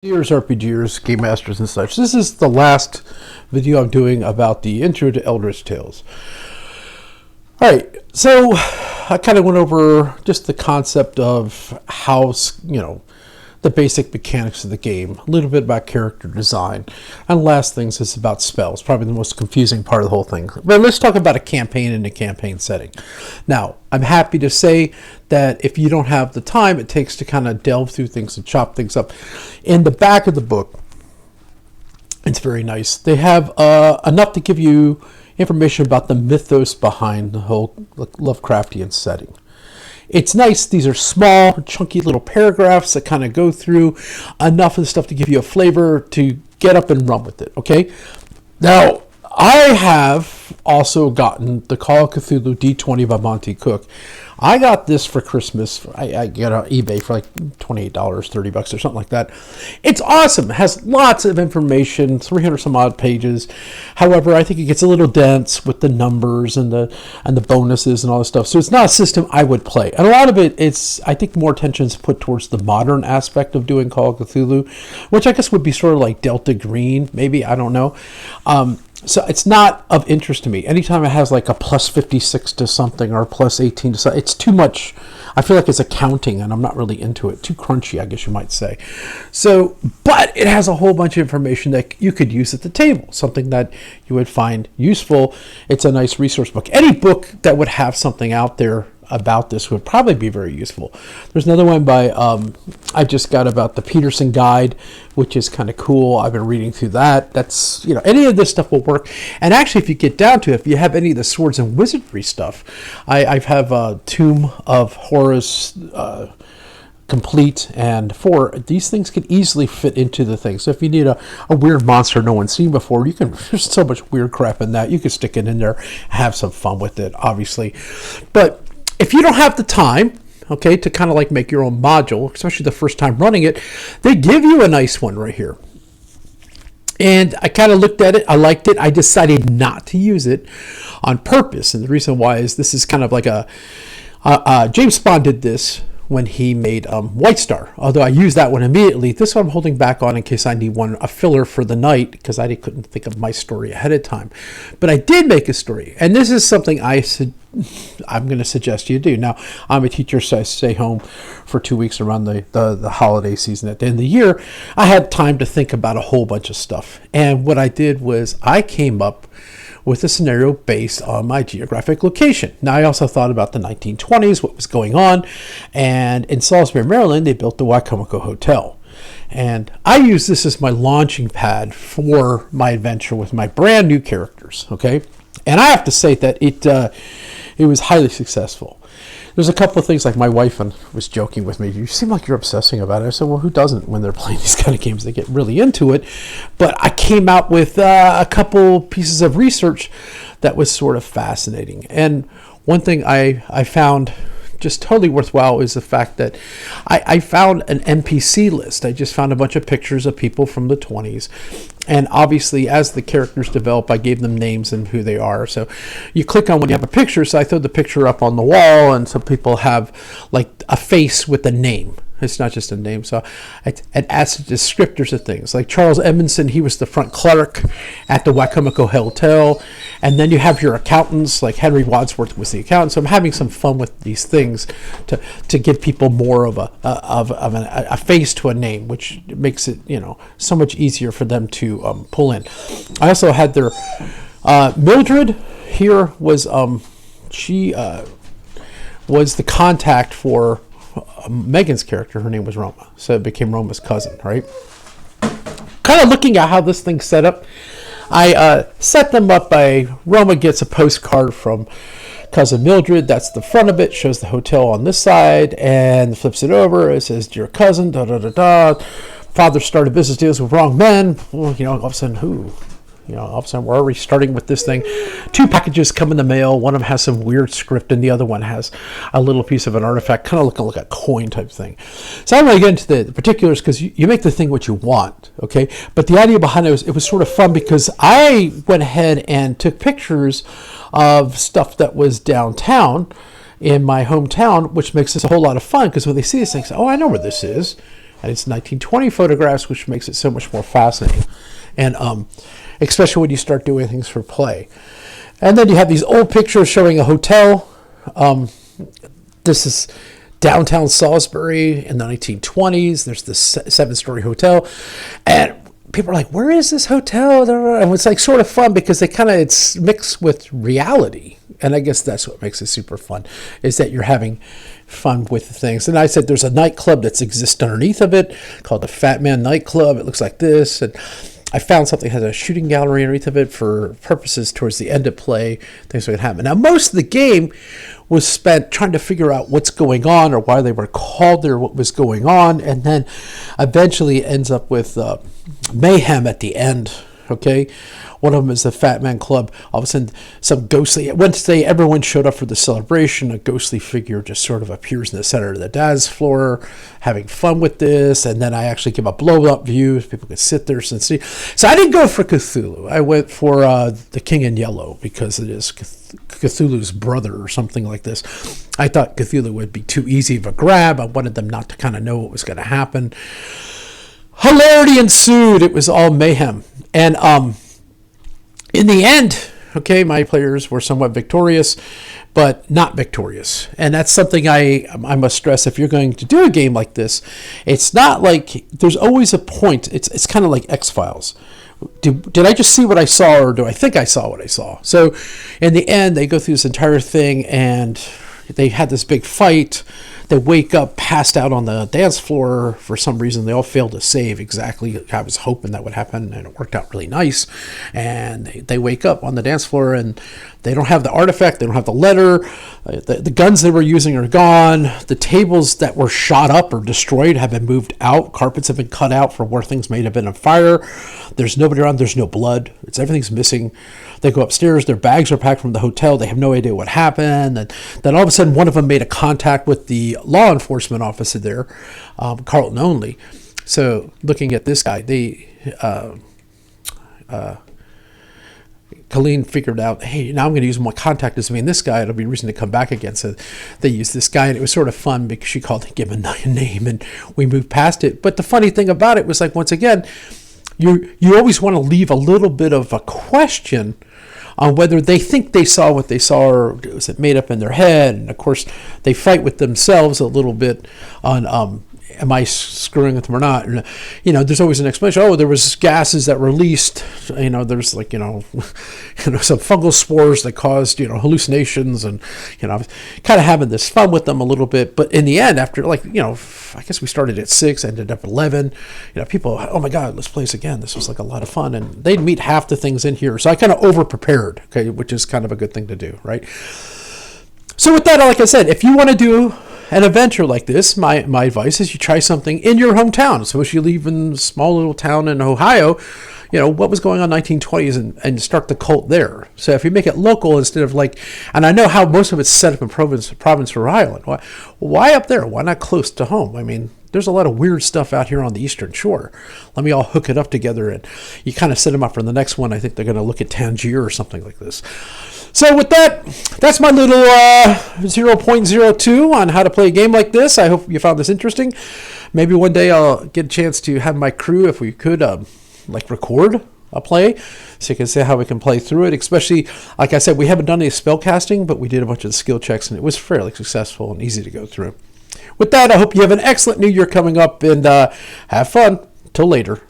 Dears RPGers, Game Masters and such, this is the last video I'm doing about the intro to Eldritch Tales. Alright, so I kind of went over just the concept of how, the basic mechanics of the game, a little bit about character design, and last things is about spells, probably the most confusing part of the whole thing. But let's talk about a campaign in a campaign setting. Now, I'm happy to say that if you don't have the time it takes to kind of delve through things and chop things up, in the back of the book, it's very nice. They have enough to give you information about the mythos behind the whole Lovecraftian setting. It's nice. These are small, chunky little paragraphs that kind of go through enough of the stuff to give you a flavor to get up and run with it, okay? Now, I have also gotten the Call of Cthulhu D20 by Monty. I got this for Christmas. I got it on eBay for like $28, $30 or something like that. It's awesome. It has lots of information, 300 some odd pages. However, I think it gets a little dense with the numbers and the bonuses and all this stuff. So it's not a system I would play. And a lot of it, I think more attention is put towards the modern aspect of doing Call of Cthulhu, which I guess would be sort of like Delta Green, maybe, I don't know. So it's not of interest to me. Anytime it has like a plus 56 to something or plus 18 to something, it's too much. I feel like it's accounting and I'm not really into it. Too crunchy, I guess you might say. So, but it has a whole bunch of information that you could use at the table, something that you would find useful. It's a nice resource book. Any book that would have something out there about this would probably be very useful. There's another one by I just got about the Peterson Guide, which is kind of cool. I've been reading through that. That's, any of this stuff will work. And actually, if you get down to it, if you have any of the swords and wizardry stuff, I have Tomb of Horus complete, and 4. These things can easily fit into the thing. So if you need a weird monster no one's seen before, there's so much weird crap in that. You can stick it in there, have some fun with it, obviously. But if you don't have the time, okay, to kind of like make your own module, especially the first time running it, they give you a nice one right here. And I kind of looked at it. I liked it. I decided not to use it on purpose. And the reason why is this is kind of like James Bond did this when he made White Star. Although I used that one immediately. This one I'm holding back on in case I need a filler for the night, because I couldn't think of my story ahead of time. But I did make a story. And this is something I'm going to suggest you do. Now, I'm a teacher, so I stay home for 2 weeks around the holiday season. At the end of the year, I had time to think about a whole bunch of stuff. And what I did was I came up with a scenario based on my geographic location. Now, I also thought about the 1920s, what was going on. And in Salisbury, Maryland, they built the Wacomico Hotel. And I use this as my launching pad for my adventure with my brand new characters, okay? And I have to say that it was highly successful. There's a couple of things, like my wife was joking with me. You seem like you're obsessing about it. I said, well, who doesn't when they're playing these kind of games? They get really into it. But I came out with a couple pieces of research that was sort of fascinating. And one thing I found just totally worthwhile is the fact that I found an NPC list. I just found a bunch of pictures of people from the 20s. And obviously, as the characters develop, I gave them names and who they are. So you click on when you have a picture. So I throw the picture up on the wall, and some people have like a face with a name. It's not just a name. So it adds descriptors of things. Like Charles Edmondson, he was the front clerk at the Wacomico Hotel. And then you have your accountants, like Henry Wadsworth was the accountant. So I'm having some fun with these things to give people more of a face to a name, which makes it, so much easier for them to pull in. I also had their Mildred here was she was the contact for Megan's character. Her name was Roma, so it became Roma's cousin, right? Kind of looking at how this thing's set up, I set them up by Roma gets a postcard from cousin Mildred. That's the front of it, shows the hotel on this side, and flips it over. It says, dear cousin, da da da da. Father started business deals with wrong men. Well, all of a sudden, who? All of a sudden we're already starting with this thing. 2 packages come in the mail. One of them has some weird script, and the other one has a little piece of an artifact, kind of looking like a coin type thing. So I don't want to get into the particulars, because you make the thing what you want, okay? But the idea behind it was sort of fun, because I went ahead and took pictures of stuff that was downtown in my hometown, which makes this a whole lot of fun, because when they see this thing, say, oh, I know where this is. And it's 1920 photographs, which makes it so much more fascinating. And especially when you start doing things for play. And then you have these old pictures showing a hotel. This is downtown Salisbury in the 1920s. There's this 7-story hotel. And people are like, where is this hotel? And it's like sort of fun because it's mixed with reality. And I guess that's what makes it super fun, is that you're having fun with the things. And I said there's a nightclub that exists underneath of it called the Fat Man Nightclub. It looks like this. And I found something that has a shooting gallery underneath of it for purposes towards the end of play. Things that could happen. Now, most of the game was spent trying to figure out what's going on or why they were called there, what was going on, and then eventually ends up with mayhem at the end. Okay, one of them is the Fat Man Club. All of a sudden, some ghostly. Wednesday, everyone showed up for the celebration. A ghostly figure just sort of appears in the center of the dance floor, having fun with this. And then I actually give a blow-up view. People could sit there and see. So I didn't go for Cthulhu. I went for the King in Yellow because it is Cthulhu's brother or something like this. I thought Cthulhu would be too easy of a grab. I wanted them not to kind of know what was going to happen. Hilarity ensued. It was all mayhem. And in the end, okay, my players were somewhat victorious, but not victorious. And that's something I must stress. If you're going to do a game like this, it's not like there's always a point. It's kind of like X-Files. Did I just see what I saw, or do I think I saw what I saw? So in the end, they go through this entire thing, and they had this big fight. They wake up passed out on the dance floor. For some reason, they all failed to save exactly. I was hoping that would happen, and it worked out really nice. And they wake up on the dance floor, and they don't have the artifact. They don't have the letter. The guns they were using are gone. The tables that were shot up or destroyed have been moved out. Carpets have been cut out for where things may have been on fire. There's nobody around. There's no blood. Everything's missing. They go upstairs. Their bags are packed from the hotel. They have no idea what happened. And then all of a sudden, one of them made a contact with the law enforcement officer there, Carlton Only. So looking at this guy, Colleen figured out, hey, now I'm going to use my contact as me and this guy. It'll be a reason to come back again. So they used this guy, and it was sort of fun because she called him a name, and we moved past it. But the funny thing about it was, like, once again, you always want to leave a little bit of a question on whether they think they saw what they saw, or was it made up in their head. And of course, they fight with themselves a little bit on am I screwing with them or not? And, there's always an explanation. Oh, there was gases that released, there's some fungal spores that caused, hallucinations, and, I was kind of having this fun with them a little bit. But in the end, after I guess we started at 6, ended up at 11, people, oh my God, let's play this again. This was like a lot of fun. And they'd meet half the things in here. So I kind of over prepared, okay, which is kind of a good thing to do, right? So with that, like I said, if you want to do an adventure like this, my advice is you try something in your hometown. So if you leave in a small little town in Ohio, what was going on in 1920s and start the cult there. So if you make it local instead of and I know how most of it's set up in Providence, Rhode Island. Why up there? Why not close to home? I mean, there's a lot of weird stuff out here on the Eastern Shore. Let me all hook it up together, and you kind of set them up for the next one. I think they're going to look at Tangier or something like this. So with that, that's my little 0.02 on how to play a game like this. I hope you found this interesting. Maybe one day I'll get a chance to have my crew, if we could, record a play, so you can see how we can play through it. Especially, like I said, we haven't done any spell casting, but we did a bunch of skill checks, and it was fairly successful and easy to go through. With that, I hope you have an excellent new year coming up, and have fun. Till later.